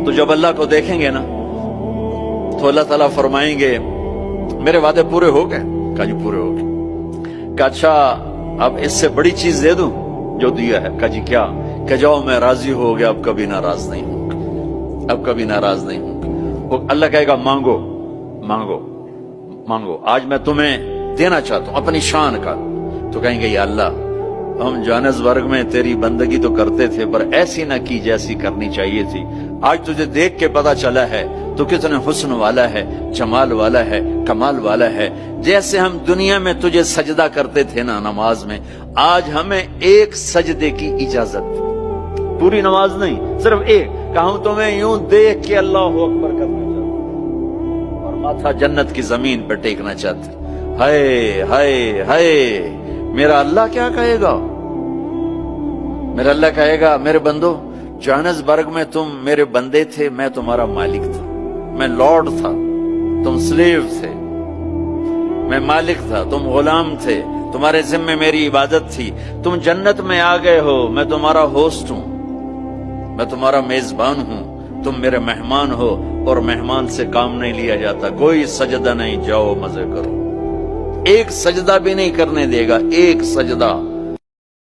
تو جب اللہ کو دیکھیں گے نا تو اللہ تعالیٰ فرمائیں گے میرے وعدے پورے ہو گئے؟ کہا جی پورے ہو گئے۔ کہا اچھا اب اس سے بڑی چیز دے دوں جو دیا ہے؟ کہا جی کیا؟ کہ جاؤ میں راضی ہو گیا، اب کبھی ناراض نہیں ہوں، اب کبھی ناراض نہیں ہوں۔ وہ اللہ کہے گا مانگو مانگو مانگو، آج میں تمہیں دینا چاہتا ہوں اپنی شان کا۔ تو کہیں گے یا اللہ ہم جوہانسبرگ میں تیری بندگی تو کرتے تھے پر ایسی نہ کی جیسی کرنی چاہیے تھی، آج تجھے دیکھ کے پتا چلا ہے تو کتنے حسن والا ہے، جمال والا ہے، کمال والا ہے۔ جیسے ہم دنیا میں تجھے سجدہ کرتے تھے نا نماز میں، آج ہمیں ایک سجدے کی اجازت، پوری نماز نہیں صرف ایک، کہ ہم تمہیں یوں دیکھ کے اللہ اکبر کرنا چاہتے اور ماتھا جنت کی زمین پہ ٹیکنا چاہتے۔ ہائے ہائے ہائے، میرا اللہ کیا کہے گا؟ میرا اللہ کہے گا میرے بندو جوہانسبرگ میں تم میرے بندے تھے، میں تمہارا مالک تھا، میں لارڈ تھا، تم سلیو تھے، میں مالک تھا، تم غلام تھے، تمہارے ذمہ میری عبادت تھی، تم جنت میں آ گئے ہو، میں تمہارا ہوسٹ ہوں، میں تمہارا میزبان ہوں، تم میرے مہمان ہو، اور مہمان سے کام نہیں لیا جاتا، کوئی سجدہ نہیں، جاؤ مزے کرو، ایک سجدہ بھی نہیں کرنے دے گا، ایک سجدہ۔